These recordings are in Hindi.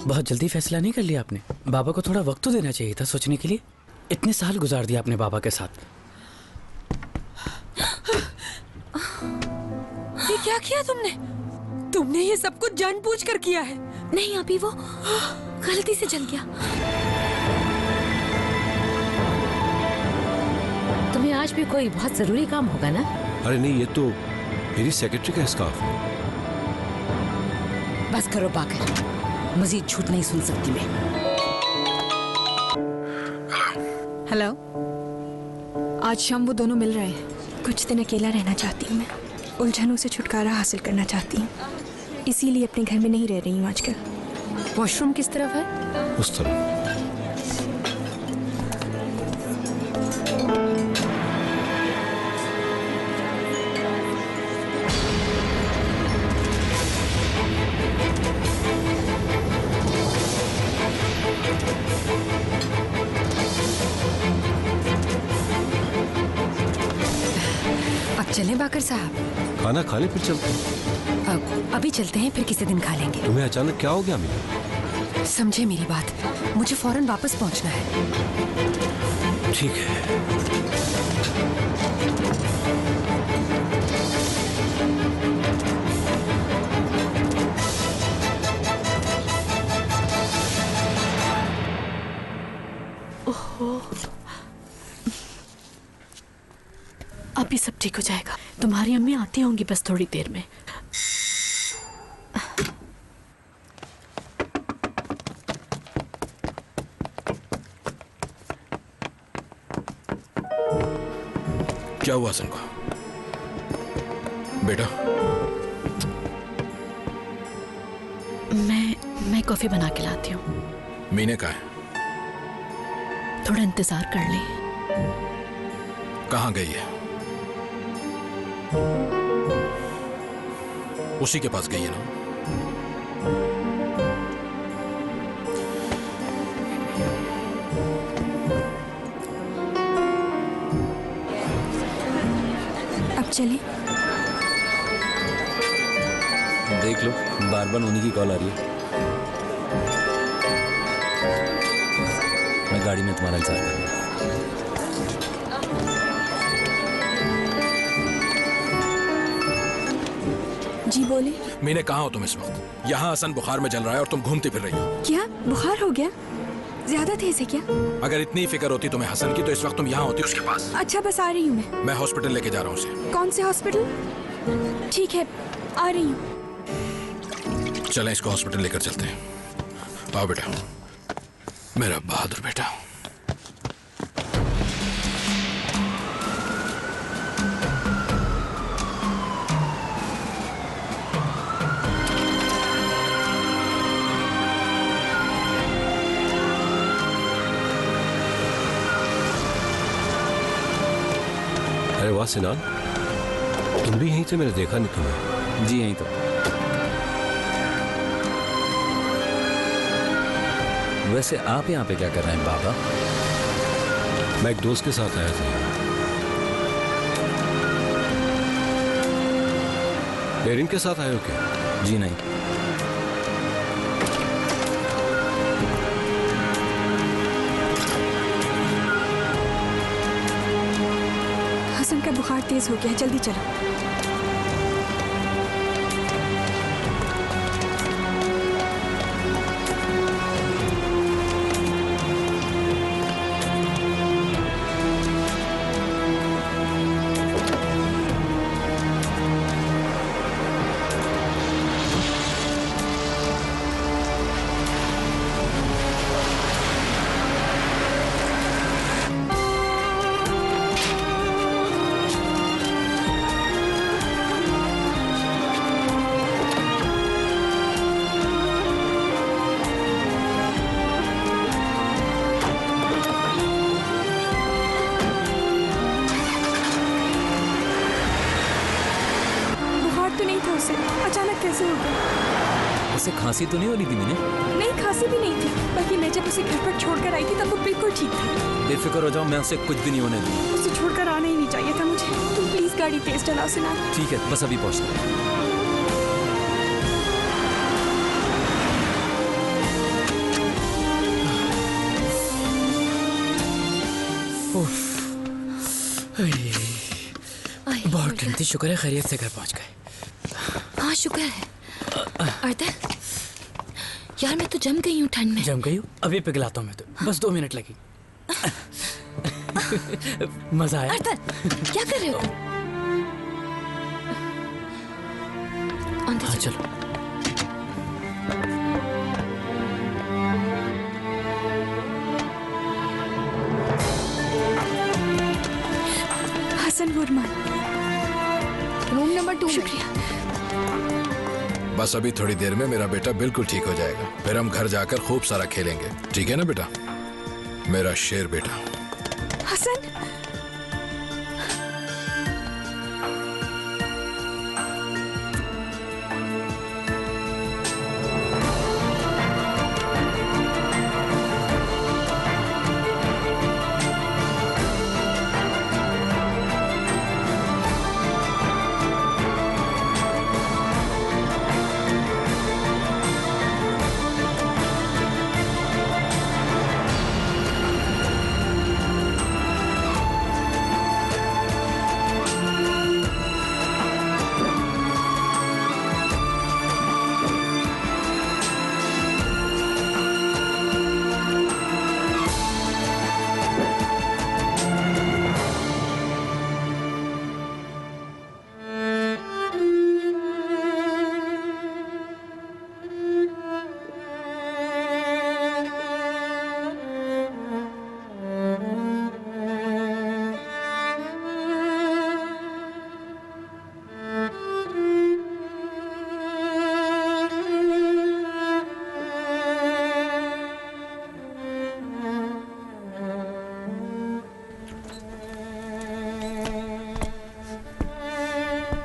बहुत जल्दी फैसला नहीं कर लिया आपने? बाबा को थोड़ा वक्त तो देना चाहिए था सोचने के लिए। इतने साल गुजार दिया आपने बाबा के साथ। ये क्या किया तुमने? तुमने ये सब कुछ जानबूझकर किया है। नहीं अभी वो गलती से जल गया। तुम्हें आज भी कोई बहुत जरूरी काम होगा ना? अरे नहीं, ये तो मेरी सेक्रेटरी का स्कार्फ है। बस करो बाकर, मजीद झूठ नहीं सुन सकती मैं। हेलो, आज शाम वो दोनों मिल रहे हैं। कुछ दिन अकेला रहना चाहती हूँ मैं, उलझनों से छुटकारा हासिल करना चाहती हूँ, इसीलिए अपने घर में नहीं रह रही हूँ आजकल। वॉशरूम किस तरफ है? उस तरफ। अब चलें बाकर साहब? खाना खा ले फिर चलते हैं। अभी चलते हैं, फिर किसी दिन खा लेंगे। तुम्हें अचानक क्या हो गया मीना? समझे मेरी बात, मुझे फौरन वापस पहुंचना है। ठीक है। ओहो, अभी सब ठीक हो जाएगा। तुम्हारी अम्मी आती होंगी बस थोड़ी देर में। क्या हुआ सन को? बेटा मैं कॉफी बना के लाती हूँ। मीने कहाँ है? थोड़ा इंतजार कर ले। कहाँ गई है? उसी के पास गई है ना? अब चले? देख लो, बार बार उन्हीं की कॉल आ रही है। मैं गाड़ी में तुम्हारा इंतजार करूंगा। जी बोले। मीने कहाँ हो तुम इस वक्त? यहाँ हसन बुखार में जल रहा है और तुम घूमती फिर रही हो। क्या बुखार हो गया? ज्यादा तेज है क्या? अगर इतनी फिक्र होती तुम्हें हसन की तो इस वक्त तुम यहाँ होती उसके पास। अच्छा बस आ रही हूँ मैं हॉस्पिटल लेके जा रहा हूँ उसे। कौन से हॉस्पिटल? ठीक है आ रही हूँ। चलें इसको हॉस्पिटल लेकर चलते हैं। आओ बेटा, मेरा बहादुर बेटा। अरे वाह सिनान, तुम भी यहीं थे? मैंने देखा नहीं तुम्हें। जी यहीं तो। वैसे आप यहाँ पे क्या कर रहे हैं बाबा? मैं एक दोस्त के साथ आया था। डेरिन के साथ आए हो क्या? जी नहीं। हसन का बुखार तेज हो गया है, जल्दी चलो। अचानक कैसे हो गया? उसे खांसी तो नहीं हो रही थी मैंने? नहीं खांसी भी नहीं थी, बल्कि मैं जब उसे घर पर छोड़कर आई थी तब वो बिल्कुल ठीक थी। बेफिक्र हो जाओ, मैं उसे कुछ भी नहीं होने दूंगा। उसे छोड़कर आना ही नहीं चाहिए था मुझे। तुम प्लीज गाड़ी तेज चलाओ सिनान। ठीक है, बस अभी पहुंचते हैं। अरे, बहुत ठंड थी, शुक्र है खैरियत से घर पहुंच गए। हाँ शुक्र है। अर्दल यार मैं तो जम गई हूँ ठंड में। जम गई हो? अभी पिघलाता हूँ मैं तो, बस 2 मिनट लगी। मजा आया? अर्दल क्या कर रहे हो? अंदर हाँ चलो। चलो। Hasan Burman, room number 2। शुक्रिया। बस अभी थोड़ी देर में मेरा बेटा बिल्कुल ठीक हो जाएगा, फिर हम घर जाकर खूब सारा खेलेंगे, ठीक है ना बेटा? मेरा शेर बेटा। हसन,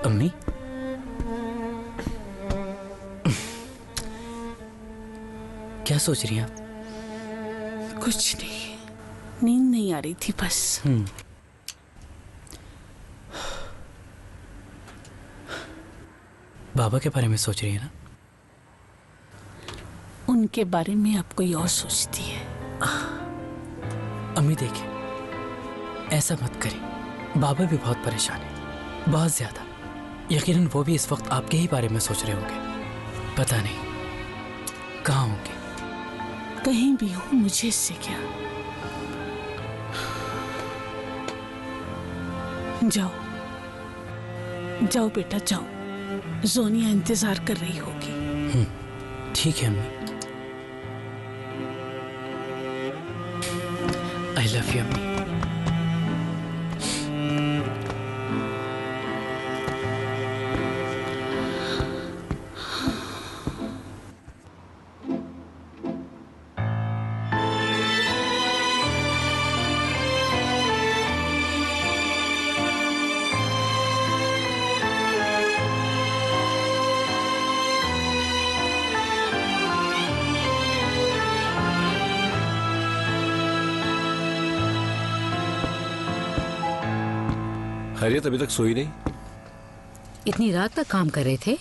अम्मी, क्या सोच रही हैं आप? कुछ नहीं, नींद नहीं आ रही थी बस। बाबा के बारे में सोच रही है ना? उनके बारे में अब कोई और सोचती है। अम्मी देखिए, ऐसा मत करें, बाबा भी बहुत परेशान है, बहुत ज्यादा। यकीनन वो भी इस वक्त आपके ही बारे में सोच रहे होंगे। पता नहीं कहाँ होंगे। कहीं भी हो, मुझे इससे क्या। जाओ जाओ बेटा जाओ, जोनिया इंतजार कर रही होगी। ठीक है अम्मी। आई लव यू अम्मी। खैरियत अभी तक सोई नहीं? इतनी रात तक काम कर रहे थे?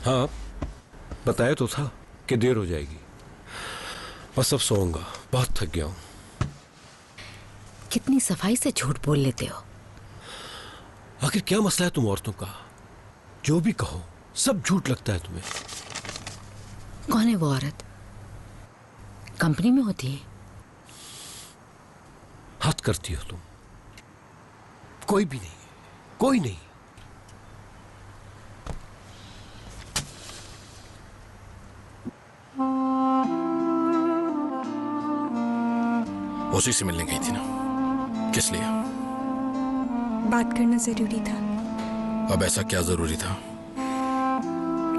हाँ, बताया तो था कि देर हो जाएगी। बस अब सोऊंगा, बहुत थक गया हूं। कितनी सफाई से झूठ बोल लेते हो। आखिर क्या मसला है तुम औरतों का? जो भी कहो सब झूठ लगता है तुम्हें। कौन है वो औरत? कंपनी में होती है? हद करती हो तुम। कोई भी नहीं, कोई नहीं। उसी से मिलने गई थी ना, किस लिए? बात करना जरूरी था। अब ऐसा क्या जरूरी था?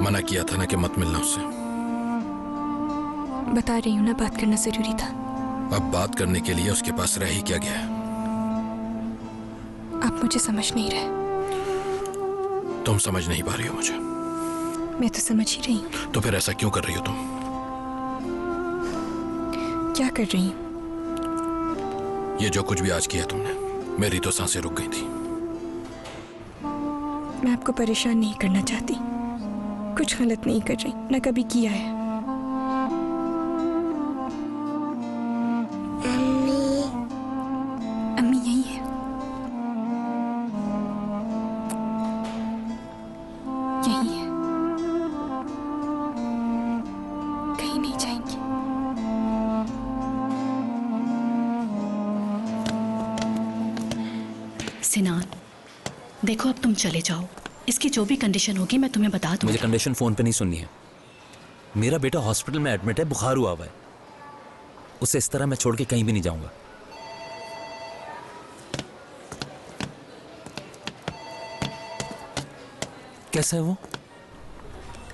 मना किया था ना कि मत मिलना उससे। बता रही हूँ ना, बात करना जरूरी था। अब बात करने के लिए उसके पास रह ही क्या गया है? आप मुझे समझ नहीं रहे। तुम समझ नहीं पा रही हो मुझे। मैं तो समझ ही रही हूँ। तो फिर ऐसा क्यों कर रही हो तुम? क्या कर रही हूँ? ये जो कुछ भी आज किया तुमने, मेरी तो सांसें रुक गई थी। मैं आपको परेशान नहीं करना चाहती। कुछ गलत नहीं कर रही, न कभी किया है। अम्मी यहीं यही है, कहीं नहीं जाएंगे। सिनान, देखो अब तुम चले जाओ। इसकी जो भी कंडीशन होगी मैं तुम्हें बता दूंगी। मुझे कंडीशन फोन पे नहीं सुननी है। मेरा बेटा हॉस्पिटल में एडमिट है, बुखार हुआ हुआ है। उसे इस तरह मैं छोड़ के कहीं भी नहीं जाऊंगा। कैसा है वो?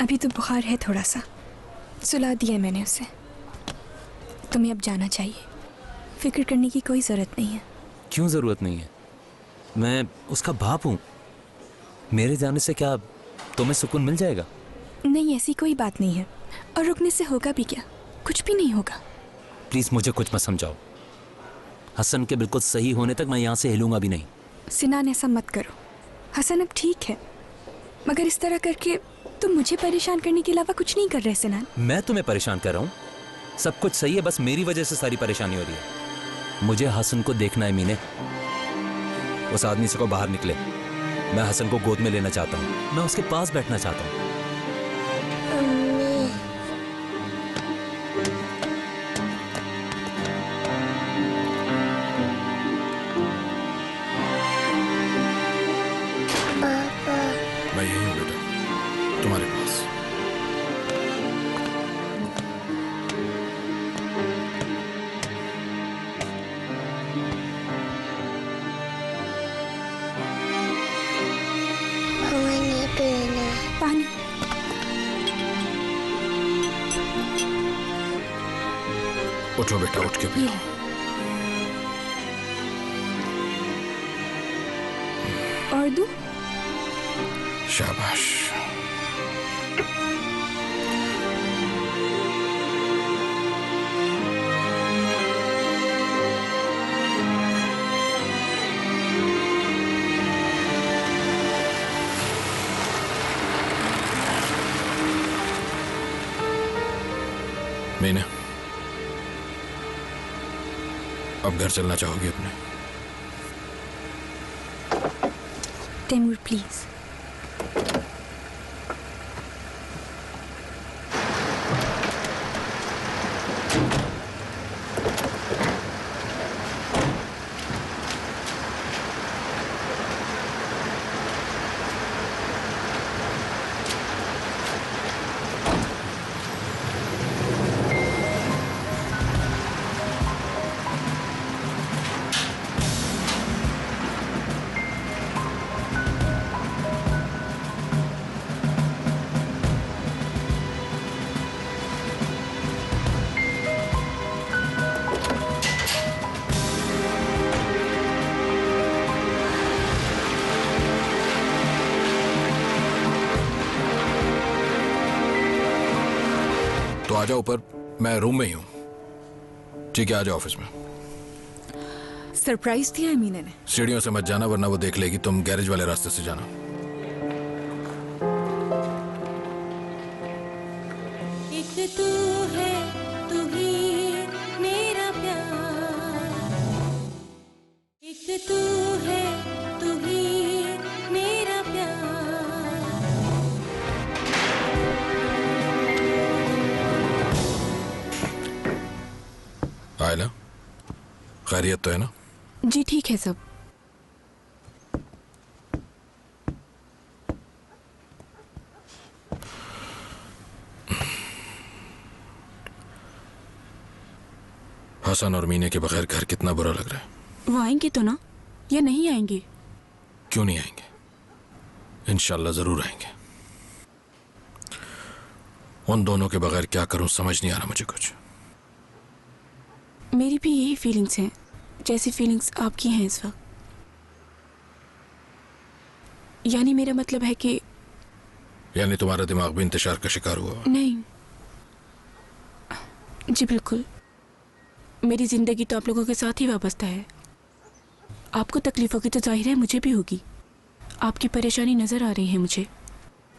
अभी तो बुखार है थोड़ा सा, सुला दिया मैंने उसे। तुम्हें अब जाना चाहिए, फिक्र करने की कोई ज़रूरत नहीं है। क्यों जरूरत नहीं है? मैं उसका बाप हूं। मेरे जाने से क्या तुम्हें सुकून मिल जाएगा? नहीं, ऐसी कोई बात नहीं है, और रुकने से होगा भी क्या? कुछ भी नहीं होगा। प्लीज मुझे कुछ मत समझाओ। हसन के बिल्कुल सही होने तक मैं यहाँ से हिलूंगा भी नहीं। सिनान, ऐसा मत करो। हसन अब ठीक है, मगर इस तरह करके तुम मुझे परेशान करने के अलावा कुछ नहीं कर रहे सिनान। मैं तुम्हें परेशान कर रहा हूँ? सब कुछ सही है, बस मेरी वजह से सारी परेशानी हो रही है। मुझे हसन को देखना है मीने। उस आदमी से को बाहर निकले। मैं हसन को गोद में लेना चाहता हूँ। मैं उसके पास बैठना चाहता हूँ। मैं यही हूँ बेटा, तुम्हारे पास। पानी। उठो बेटा, उठ के ये पियो। और दूं? शाबाश। मीना, अब घर चलना चाहोगी अपने? तैमूर प्लीज। तो आ जाओ ऊपर, मैं रूम में ही हूँ। ठीक है, आ जाओ ऑफिस में। सरप्राइज दिया है मीना ने। सीढ़ियों से मत जाना वरना वो देख लेगी। तुम गैरेज वाले रास्ते से जाना। एक तू है, तू ही मेरा प्यार। एक तू है, तू ही मेरा प्यार। आयला, खैरियत तो है ना? जी ठीक है सब। हसन और मीने के बगैर घर कितना बुरा लग रहा है। वो आएंगे तो ना, या नहीं आएंगे? क्यों नहीं आएंगे? इंशाल्लाह जरूर आएंगे। उन दोनों के बगैर क्या करूं समझ नहीं आ रहा मुझे कुछ। मेरी भी यही फीलिंग्स हैं, जैसी फीलिंग्स आपकी हैं इस वक्त। यानी मेरा मतलब है कि यानी तुम्हारा दिमाग भी इंतशार का शिकार हुआ? नहीं जी, बिल्कुल। मेरी जिंदगी तो आप लोगों के साथ ही वाबस्ता है। आपको तकलीफ होगी तो जाहिर है मुझे भी होगी। आपकी परेशानी नजर आ रही है मुझे।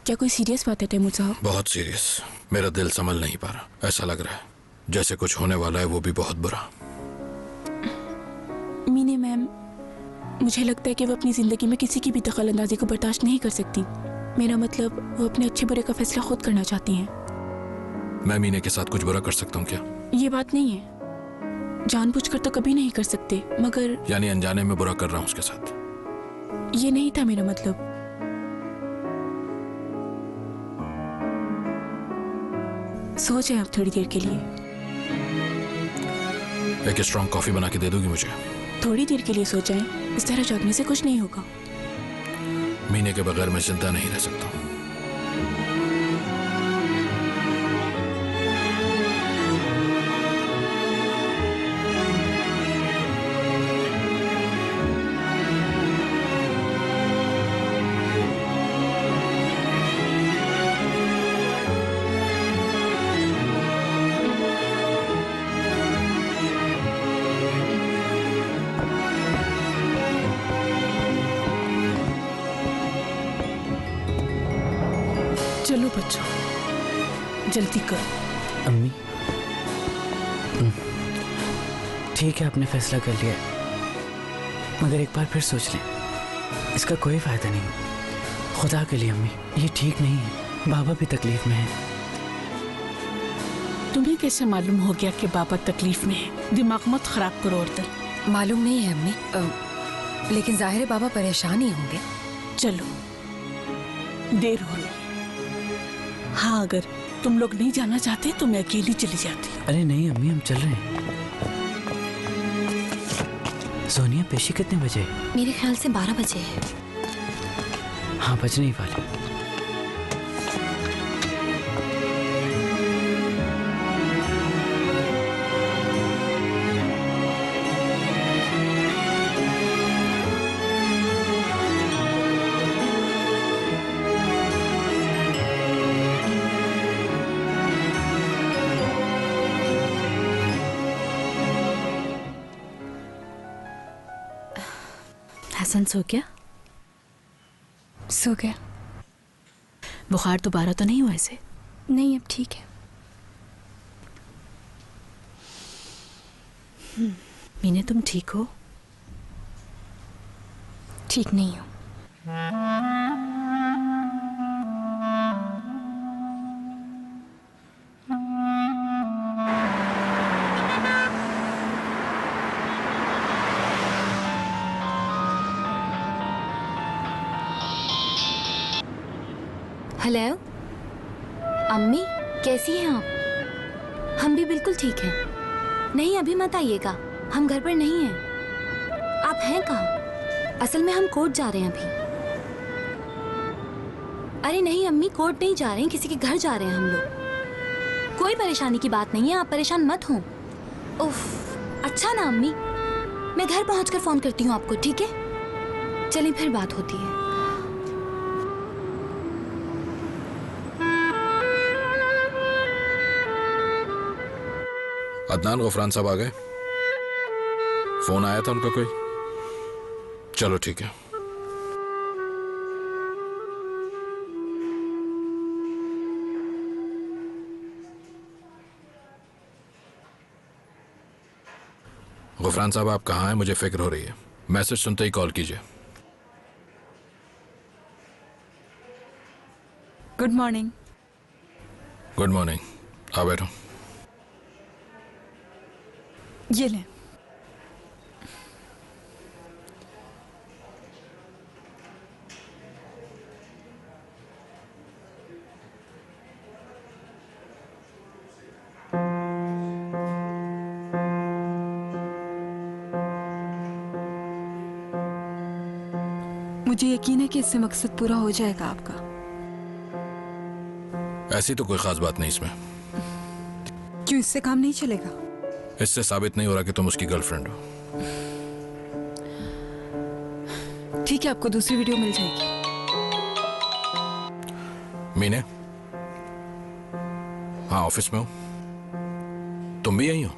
क्या कोई सीरियस बात है तैमूर साहब? बहुत सीरियस। मेरा दिल संभल नहीं पा रहा। ऐसा लग रहा है जैसे कुछ होने वाला है, वो भी बहुत बुरा। मीने मैम, मुझे लगता है कि वो अपनी जिंदगी में किसी की भी दखल अंदाजी को बर्दाश्त नहीं कर सकती। मेरा मतलब वो अपने अच्छे बुरे का फैसला खुद करना चाहती हैं। मैं मीने के साथ कुछ बुरा कर सकता हूँ क्या? ये बात नहीं है, जानबूझकर तो कभी नहीं कर सकते, मगर यानी अनजाने में बुरा कर रहा हूँ उसके साथ? ये नहीं था मेरा मतलब। सोचें आप थोड़ी देर के लिए। एक स्ट्रॉन्ग कॉफी बना के दे दोगी मुझे? थोड़ी देर के लिए सो जाएं, इस तरह जागने से कुछ नहीं होगा। मीने के बगैर मैं जिंदा नहीं रह सकता। चलो बच्चों, जल्दी करो। अम्मी, ठीक है, आपने फैसला कर लिया, मगर एक बार फिर सोच लें, इसका कोई फायदा नहीं। खुदा के लिए अम्मी, ये ठीक नहीं है, बाबा भी तकलीफ में है। तुम्हें कैसे मालूम हो गया कि बाबा तकलीफ में है? दिमाग मत खराब करो औरतन। मालूम नहीं है अम्मी, लेकिन जाहिर है बाबा परेशान ही होंगे। चलो, देर हो रही है। हाँ, अगर तुम लोग नहीं जाना चाहते तो मैं अकेली चली जाती। अरे नहीं अम्मी, हम चल रहे हैं। सोनिया, पेशी कितने बजे? मेरे ख्याल से 12 बजे है। हाँ, बजने ही वाले। हसन सो गया? सो गया। बुखार दोबारा तो नहीं हुआ इसे? नहीं, अब ठीक है। मीने, तुम ठीक हो? ठीक नहीं हूँ। हेलो अम्मी, कैसी हैं आप? हम भी बिल्कुल ठीक हैं। नहीं, अभी मत आइएगा, हम घर पर नहीं हैं। आप हैं कहाँ? असल में हम कोर्ट जा रहे हैं अभी। अरे नहीं अम्मी, कोर्ट नहीं जा रहे हैं, किसी के घर जा रहे हैं हम लोग। कोई परेशानी की बात नहीं है, आप परेशान मत हो। उफ, अच्छा ना अम्मी, मैं घर पहुंचकर फोन करती हूँ आपको, ठीक है? चलिए फिर बात होती है। अदनान गफरान साहब आ गए? फोन आया था उनका कोई? चलो ठीक है। गफरान साहब आप कहाँ हैं? मुझे फिक्र हो रही है। मैसेज सुनते ही कॉल कीजिए। Good morning. Good morning. आ बैठो। ये लें। मुझे यकीन है कि इससे मकसद पूरा हो जाएगा आपका। ऐसी तो कोई खास बात नहीं इसमें। क्यों, इससे काम नहीं चलेगा? इससे साबित नहीं हो रहा कि तुम उसकी गर्लफ्रेंड हो। ठीक है, आपको दूसरी वीडियो मिल जाएगी। मीने, हाँ ऑफिस में हो? तुम भी यहीं हो?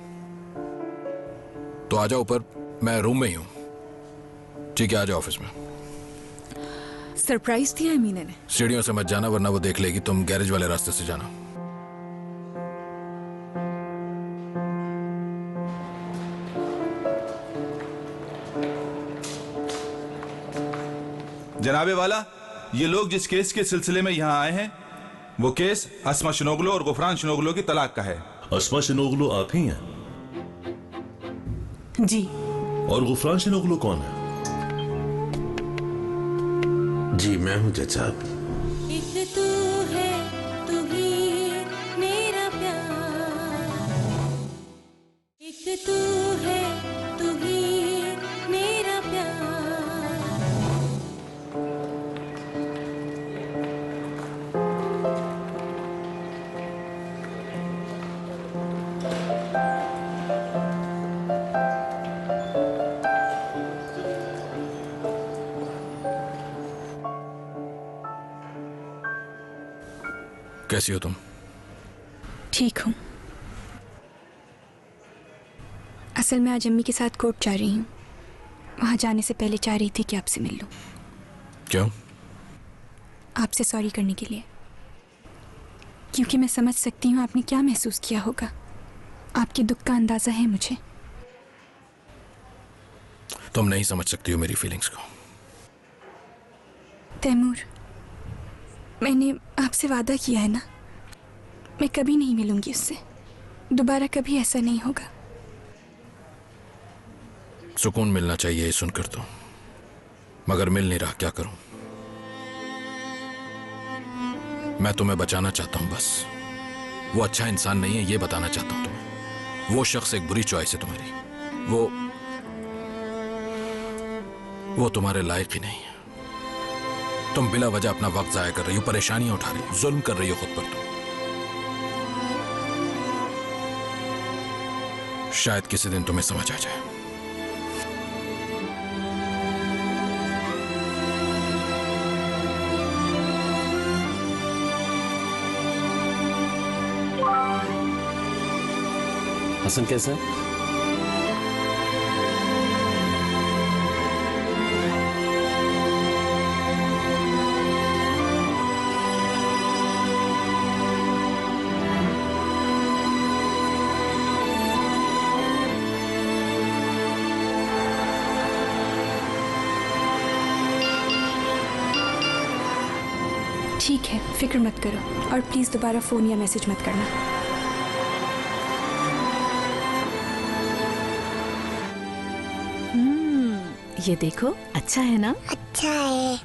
तो आ जाओ ऊपर, मैं रूम में ही हूं। ठीक है, आ जाओ ऑफिस में। सरप्राइज दिया है मीने ने। सीढ़ियों से मत जाना वरना वो देख लेगी। तुम गैरेज वाले रास्ते से जाना। जनाबे वाला, ये लोग जिस केस के सिलसिले में यहाँ आए हैं वो केस अस्मा शनोगलो और गुफरान शनोगलो की तलाक का है। अस्मा शनोगलो आप ही हैं? जी। और गुफरान शनोगलो कौन है? जी मैं हूं जज साहब। एक तू है, तू ही मेरा प्यार, एक तू है, तू ही मेरा प्यार। कैसी हो तुम? ठीक हूँ। असल में आज अम्मी के साथ कोर्ट जा रही हूँ। वहाँ जाने से पहले चाह रही थी कि आपसे मिल लूँ। क्यों? आपसे सॉरी करने के लिए, क्योंकि मैं समझ सकती हूँ आपने क्या महसूस किया होगा। आपके दुख का अंदाज़ा है मुझे। तुम नहीं समझ सकती हो मेरी फीलिंग्स को। तैमूर, मैंने आपसे वादा किया है ना, मैं कभी नहीं मिलूंगी उससे। दोबारा कभी ऐसा नहीं होगा। सुकून मिलना चाहिए ये सुनकर तो, मगर मिल नहीं रहा, क्या करूं? मैं तुम्हें बचाना चाहता हूं बस। वो अच्छा इंसान नहीं है ये बताना चाहता हूं तुम्हें। वो शख्स एक बुरी चॉइस है तुम्हारी। वो तुम्हारे लायक ही नहीं है। तुम बिला वजह अपना वक्त जाया कर रही हो, परेशानियां उठा रही हो, जुल्म कर रही हो खुद पर। तुम शायद किसी दिन तुम्हें समझ आ जाए। हसन कैसा है? ठीक है, फिक्र मत करो और प्लीज़ दोबारा फ़ोन या मैसेज मत करना। ये देखो, अच्छा है ना? अच्छा है।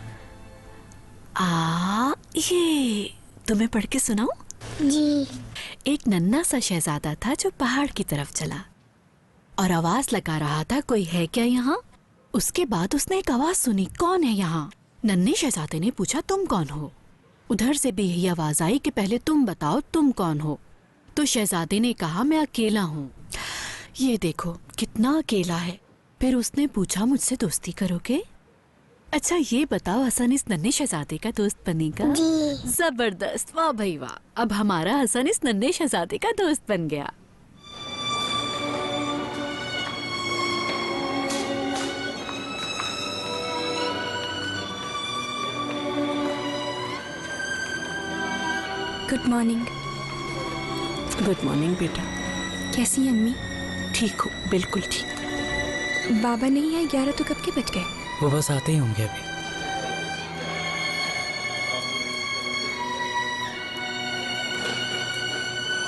ये तुम्हें पढ़ के सुनाऊं? जी। एक नन्हा सा शहजादा था जो पहाड़ की तरफ चला और आवाज लगा रहा था, कोई है क्या यहाँ? उसके बाद उसने एक आवाज सुनी, कौन है यहाँ? नन्हे शहजादे ने पूछा, तुम कौन हो? उधर से भी यही आवाज आई कि पहले तुम बताओ तुम कौन हो। तो शहजादे ने कहा, मैं अकेला हूँ। ये देखो कितना अकेला है। फिर उसने पूछा, मुझसे दोस्ती करोगे? अच्छा ये बताओ, हसन इस नन्हे शहजादे का दोस्त बनेगा? जी। जबरदस्त, वाह भाई वाह। अब हमारा हसन इस नन्हे शहजादे का दोस्त बन गया। Good morning. गुड मॉर्निंग बेटा। कैसी हैं अम्मी? ठीक हूँ, बिल्कुल ठीक। बाबा नहीं आए? 11 तो कब के बज गए? वो बस आते ही होंगे अभी।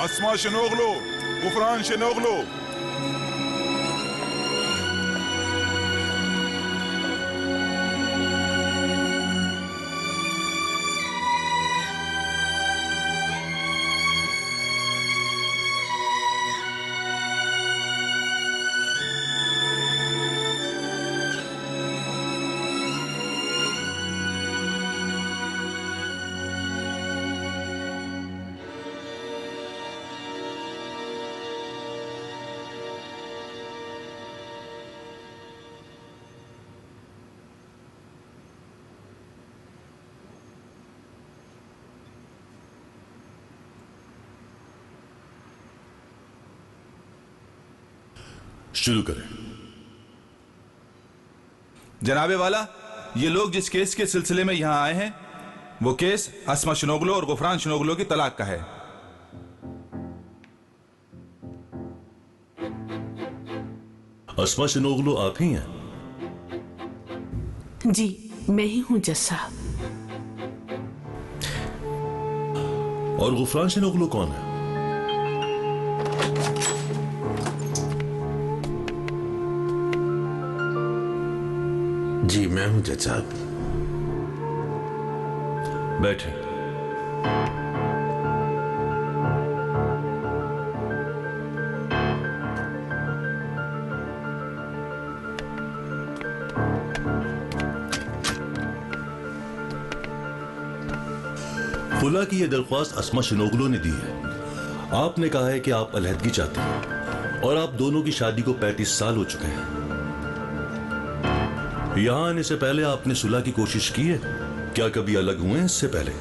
अस्मा शनोगलो, गुफरान शनोगलो। शुरू करें। जनाबे वाला, ये लोग जिस केस के सिलसिले में यहाँ आए हैं वो केस अस्मा शनोगलो और गुफरान शनोगलो की तलाक का है। अस्मा शनोगलो आप ही हैं? जी, मैं ही हूँ जज साहब। और गुफरान शनोगलू कौन है? जी मैं हूं जज साहब। बैठे। फुला की यह दरख्वास्त अस्मा शनोगलू ने दी है। आपने कहा है कि आप अलहदगी चाहते हैं और आप दोनों की शादी को 35 साल हो चुके हैं। यहां आने से पहले आपने सुलह की कोशिश की है? क्या कभी अलग हुए हैं इससे पहले?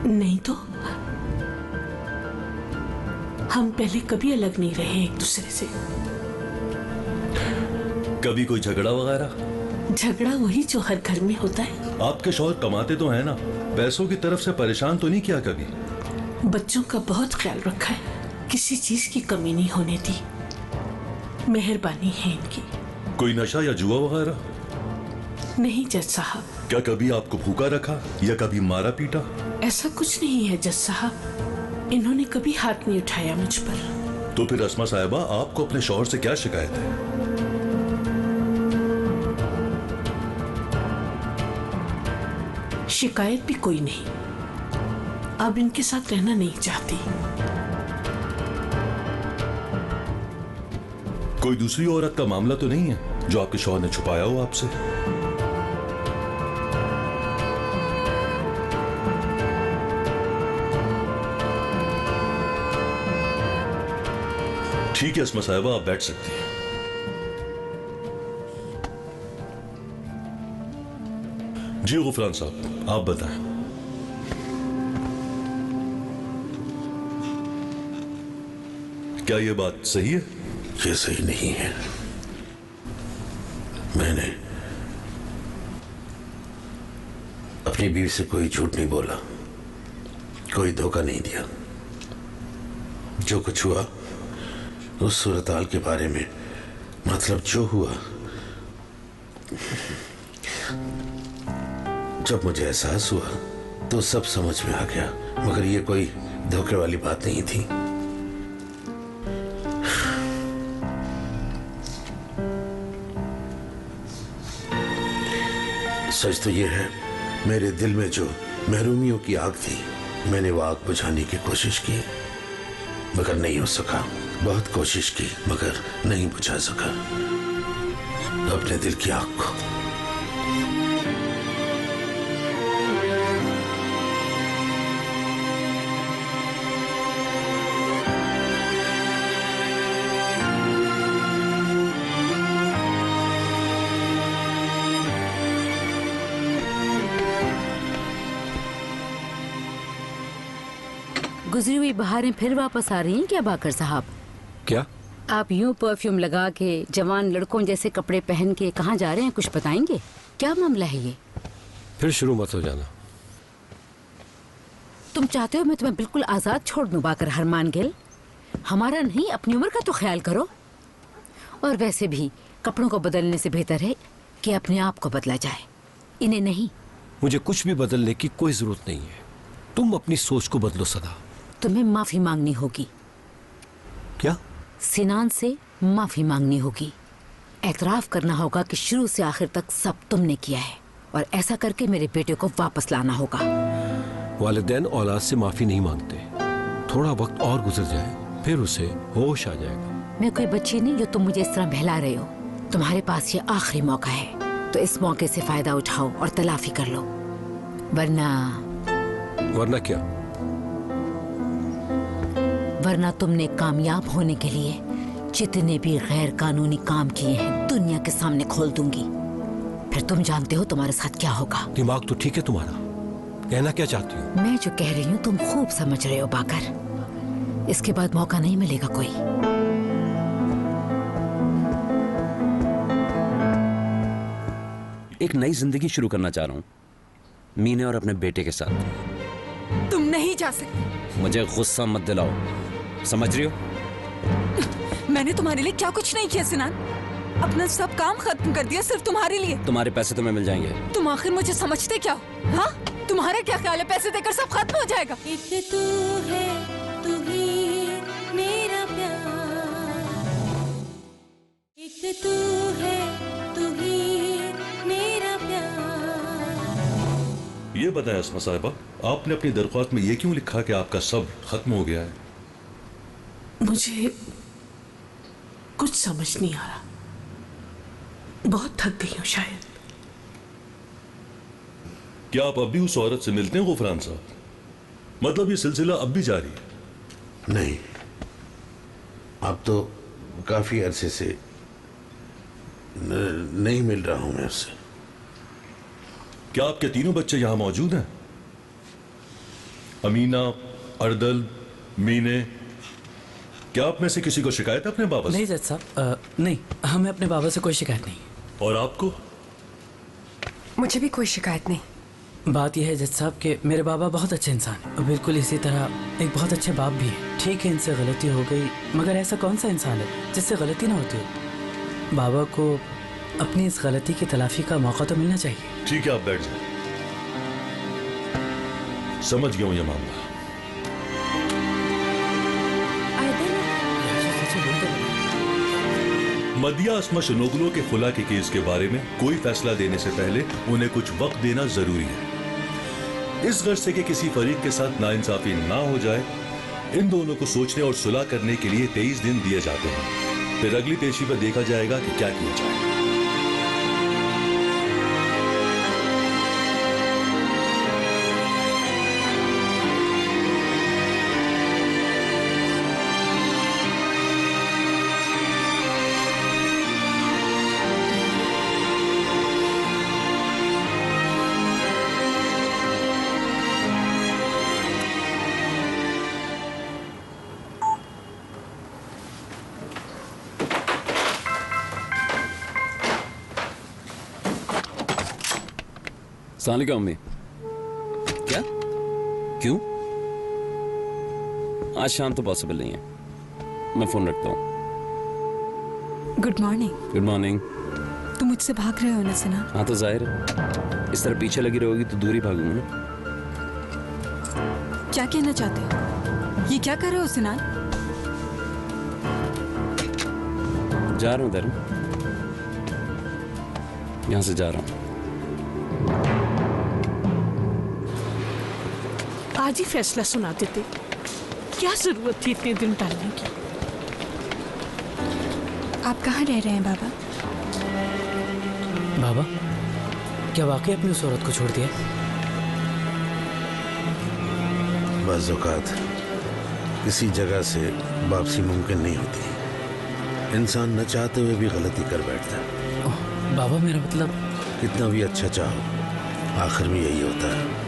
नहीं तो हम पहले कभी अलग नहीं रहे एक दूसरे से। कभी कोई झगड़ा वगैरह? झगड़ा वही जो हर घर में होता है। आपके शौहर कमाते तो हैं ना, पैसों की तरफ से परेशान तो नहीं किया कभी? बच्चों का बहुत ख्याल रखा है, किसी चीज की कमी नहीं होने दी। मेहरबानी है इनकी। कोई नशा या जुआ वगैरह? नहीं जज साहब। क्या कभी आपको भूखा रखा या कभी मारा पीटा? ऐसा कुछ नहीं है जज साहब, इन्होंने कभी हाथ नहीं उठाया मुझ पर। तो फिर अस्मा साहिबा आपको अपने शौहर से क्या शिकायत है? शिकायत भी कोई नहीं, अब इनके साथ रहना नहीं चाहती। कोई दूसरी औरत का मामला तो नहीं है जो आपके शौहर ने छुपाया हो आपसे? ठीक है अस्मा साहिबा, आप बैठ सकती हैं। जी गुफरान साहब, आप बताएं। क्या यह बात सही है? ये सही नहीं है। मैंने अपनी बीवी से कोई झूठ नहीं बोला, कोई धोखा नहीं दिया। जो कुछ हुआ उस सूरत-हाल के बारे में, मतलब जो हुआ, जब मुझे एहसास हुआ तो सब समझ में आ गया। मगर ये कोई धोखे वाली बात नहीं थी। सच तो ये है, मेरे दिल में जो महरूमियों की आग थी, मैंने वो आग बुझाने की कोशिश की, मगर नहीं हो सका। बहुत कोशिश की मगर नहीं बुझा सका अपने दिल की आग को। गुजरी हुई बहारें फिर वापस आ रही हैं क्या बाकर साहब? क्या? आप यूं परफ्यूम लगा के, जवान लड़कों जैसे कपड़े पहन के कहाँ जा रहे हैं, कुछ बताएंगे? क्या मामला है ये? फिर शुरू मत हो जाना। तुम चाहते हो मैं तुम्हें बिल्कुल आजाद छोड़ दूं बाकर हरमान गिल? हमारा नहीं, अपनी उम्र का तो ख्याल करो। और वैसे भी कपड़ों को बदलने से बेहतर है कि अपने आप को बदला जाए, इन्हें नहीं। मुझे कुछ भी बदलने की कोई जरूरत नहीं है। तुम अपनी सोच को बदलो सदा। तुम्हें माफी मांगनी होगी। क्या? सिनान से माफी मांगनी होगी। एतराफ करना होगा कि शुरू से आखिर तक सब तुमने किया है, और ऐसा करके मेरे बेटे को वापस लाना होगा। वालिदैन औलाद से माफी नहीं मांगते। थोड़ा वक्त और गुजर जाए, फिर उसे होश आ जाएगा। मैं कोई बच्ची नहीं जो तुम मुझे इस तरह बहला रहे हो। तुम्हारे पास ये आखिरी मौका है, तो इस मौके से फायदा उठाओ और तलाफी कर लो, वरना क्या? वरना तुमने कामयाब होने के लिए जितने भी गैर कानूनी काम किए हैं दुनिया के सामने खोल दूंगी। फिर तुम जानते हो तुम्हारे साथ क्या होगा। दिमाग तो ठीक है तुम्हारा, कहना क्या चाहती हो? मैं जो कह रही हूँ तुम खूब समझ रहे हो बाकर। इसके बाद मौका नहीं मिलेगा कोई। एक नई जिंदगी शुरू करना चाह रहा हूँ मीने और अपने बेटे के साथ। तुम नहीं जा सकते। मुझे गुस्सा मत दिलाओ, समझ रही हो? मैंने तुम्हारे लिए क्या कुछ नहीं किया सिनान। अपना सब काम खत्म कर दिया सिर्फ तुम्हारे लिए। तुम्हारे पैसे तुम्हें मिल जाएंगे। तुम आखिर मुझे समझते क्या हो? हाँ? तुम्हारा क्या ख्याल है, पैसे देकर सब खत्म हो जाएगा? एक तू है, तू ही मेरा प्यार, एक तू है, तू ही मेरा प्यार। ये बताएं अस्मा साहिबा, आपने अपनी दरख्वास्त में ये क्यों लिखा कि आपका सब खत्म हो गया है? मुझे कुछ समझ नहीं आ रहा, बहुत थक गई हूँ शायद। क्या आप अब भी उस औरत से मिलते हैं गुफरान साहब? मतलब ये सिलसिला अब भी जारी है? नहीं, अब तो काफी अरसे से नहीं मिल रहा हूं मैं उससे। क्या आपके तीनों बच्चे यहां मौजूद हैं? अमीना, अर्दल, मीने, क्या आप में से किसी को शिकायत है अपने बाबा से? नहीं जज साहब, नहीं, हमें अपने बाबा से कोई शिकायत नहीं। और आपको? मुझे भी कोई शिकायत नहीं। बात यह है जज साहब कि मेरे बाबा बहुत अच्छे इंसान हैं और बिल्कुल इसी तरह एक बहुत अच्छे बाप भी हैं। ठीक है, इनसे गलती हो गई, मगर ऐसा कौन सा इंसान है जिससे गलती ना होती हो? बाबा को अपनी इस गलती की तलाफी का मौका तो मिलना चाहिए। ठीक है, आप बैठ जाए। समझ गया हूं ये मामला। मदिया अस्मा शनोगलो के खुला के केस के बारे में कोई फैसला देने से पहले उन्हें कुछ वक्त देना जरूरी है। इस गर्ज से कि किसी फरीक के साथ नाइंसाफी ना हो जाए, इन दोनों को सोचने और सुलह करने के लिए 23 दिन दिए जाते हैं। फिर अगली पेशी पर देखा जाएगा कि क्या किया जाए। अस्सलाम अम्मी। क्या? क्यों? आज शाम तो पॉसिबल नहीं है, मैं फोन रखता हूँ। Good morning. Good morning. तुम मुझसे भाग रहे हो ना सिना? हाँ तो जाहिर है, इस तरह पीछे लगी रहोगी तो दूर ही भागूंगा ना। क्या कहना चाहते हो? ये क्या कर रहे हो सिनान? जा रहा हूँ धर्म, यहाँ से जा रहा हूँ। आज ही फैसला सुना देते, क्या जरूरत थी इतने दिन टालने की? आप कहाँ रह रहे हैं बाबा? बाबा, क्या वाकई अपनी उस औरत को छोड़ दिया? बाज़ औक़ात किसी जगह से वापसी मुमकिन नहीं होती। इंसान न चाहते हुए भी गलती कर बैठता है। बाबा मेरा मतलब, कितना भी अच्छा चाहो, आखिर में यही होता है।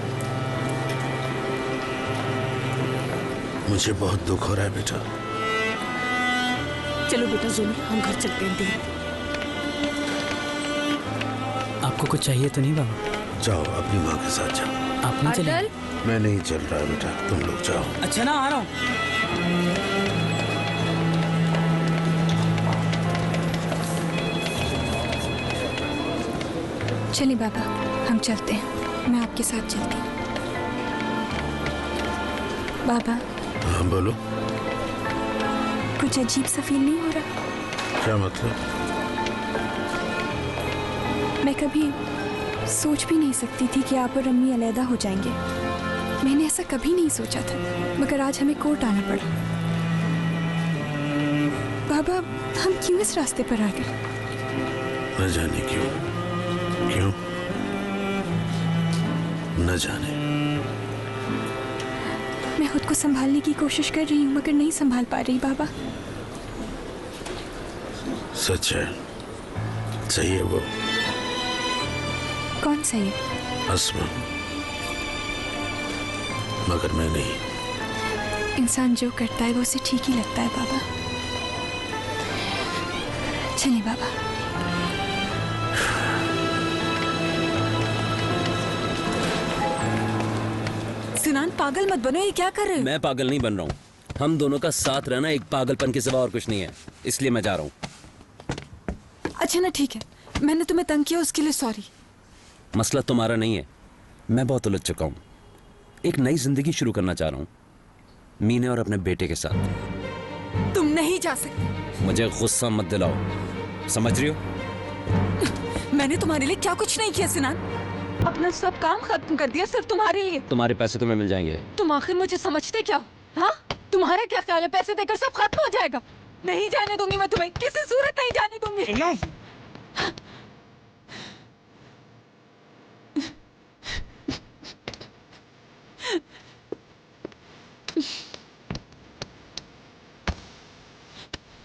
मुझे बहुत दुख हो रहा है बेटा। चलो बेटा जोनी, हम घर चलते हैं। आपको कुछ चाहिए तो नहीं बाबा? जाओ, अपनी माँ के साथ जाओ। आप नहीं चलेंगे? मैं नहीं चल रहा बेटा, तुम लोग जाओ। अच्छा ना, आ रहा हूँ। चलिए बाबा, हम चलते हैं। मैं आपके साथ चलती हूँ। बाबा। हाँ बोलो। कुछ अजीब सा फील नहीं हो रहा? क्या मतलब? मैं कभी सोच भी नहीं सकती थी कि आप और अम्मी अलहदा हो जाएंगे। मैंने ऐसा कभी नहीं सोचा था, मगर आज हमें कोर्ट आना पड़ा। बाबा, हम क्यों इस रास्ते पर आ गए? न जाने क्यों। क्यों? न जाने। मैं खुद को संभालने की कोशिश कर रही हूँ, मगर नहीं संभाल पा रही बाबा। सच है, सही है वो। कौन सही है? अस्मा, मगर मैं नहीं। इंसान जो करता है वो उसे ठीक ही लगता है बाबा। चलिए बाबा। सिनान, पागल मत बनो, ये क्या कर रहे हो? मैं पागल नहीं बन रहा हूँ, हम दोनों का साथ रहना एक पागलपन के सिवा और कुछ नहीं है, इसलिए मैं जा रहा हूँ। अच्छा ना, ठीक है, मैंने तुम्हें तंग किया उसके लिए सॉरी। मसला तुम्हारा नहीं है, मैं बहुत उलझ चुका हूँ। एक नई जिंदगी शुरू करना चाह रहा हूँ मीने और अपने बेटे के साथ। तुम नहीं जा सकते। मुझे गुस्सा मत दिलाओ, समझ रही हो? मैंने तुम्हारे लिए क्या कुछ नहीं किया सिनान। अपना सब काम खत्म कर दिया सिर्फ तुम्हारे लिए। तुम्हारे पैसे तुम्हें मिल जाएंगे। तुम आखिर मुझे समझते क्या? हाँ, तुम्हारा क्या ख्याल है? पैसे देकर सब खत्म हो जाएगा? नहीं जाने दूंगी मैं तुम्हें, किसी सूरत नहीं जाने दूंगी।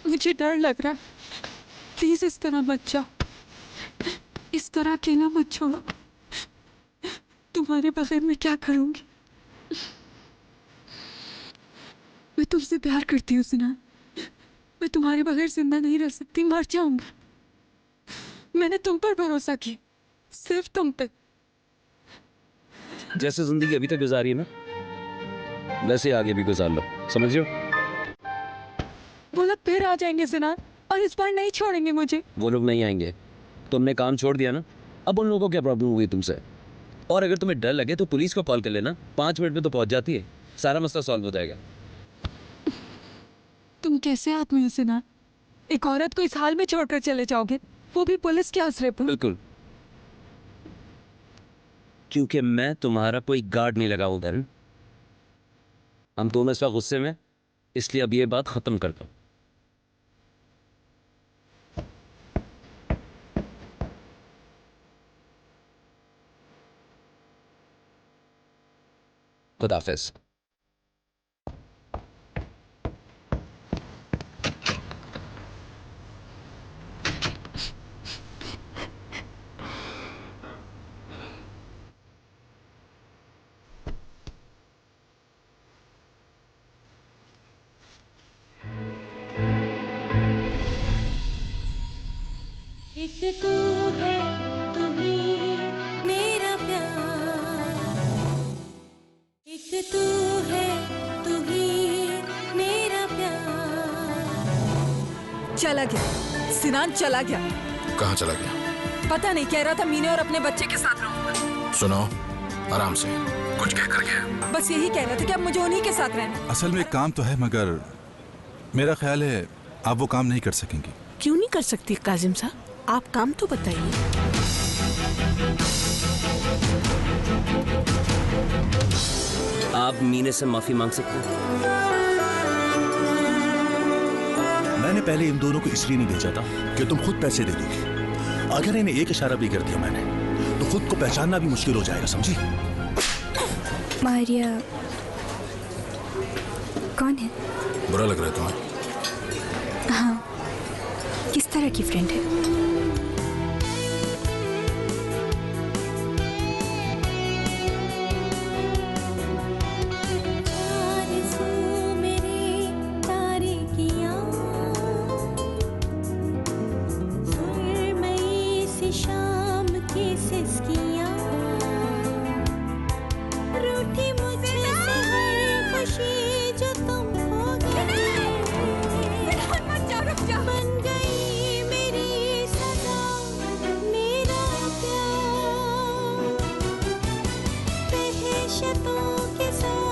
मुझे डर लग रहा है। प्लीज इस तरह मत जाओ, इस तरह अकेला मत छोड़ो। तुम्हारे बगैर मैं क्या करूंगी? मैं तुमसे प्यार करती हूँ सिनान। मैं तुम्हारे बगैर जिंदा नहीं रह सकती, मर जाऊंगी। मैंने तुम पर भरोसा किया, सिर्फ तुम पे। जैसे जिंदगी अभी तक गुजारी है ना, वैसे आगे भी गुजार लो, समझ रहे हो? वो लोग फिर आ जाएंगे सिनान, और इस बार नहीं छोड़ेंगे मुझे। वो लोग नहीं आएंगे। तुमने काम छोड़ दिया ना, अब उन लोगों को क्या प्रॉब्लम हुई तुमसे? और अगर तुम्हें डर लगे तो पुलिस को कॉल कर लेना, 5 मिनट में तो पहुंच जाती है, सारा मसला सॉल्व हो जाएगा। तुम कैसे आदमी हो सिनान? एक औरत को इस हाल में छोड़कर चले जाओगे, वो भी पुलिस के आसरे पर? बिल्कुल, क्योंकि मैं तुम्हारा कोई गार्ड नहीं लगा उधर। हम दोनों इस वक्त गुस्से में, इसलिए अब ये बात खत्म कर दो। खुदाफिज। एक तू है, तू ही मेरा प्यार। एक तू है, तू ही मेरा प्यार। चला गया सिनान, चला गया। कहाँ चला गया? पता नहीं, कह रहा था मीने और अपने बच्चे के साथ रहूंगा। सुनो, आराम से, कुछ कह कर गया? बस यही कह रहा था कि अब मुझे उन्हीं के साथ रहना। असल में एक काम तो है, मगर मेरा ख्याल है आप वो काम नहीं कर सकेंगी। क्यों नहीं कर सकती काजिम साहब? आप काम तो बताइए। आप मीने से माफी मांग सकते हैं। मैंने पहले इन दोनों को इसलिए नहीं भेजा था कि तुम खुद पैसे दे दोगी। अगर इन्हें एक इशारा भी कर दिया मैंने, तो खुद को पहचानना भी मुश्किल हो जाएगा, समझी? मारिया कौन है? बुरा लग रहा है तुम्हें? हाँ, किस तरह की फ्रेंड है? के साथ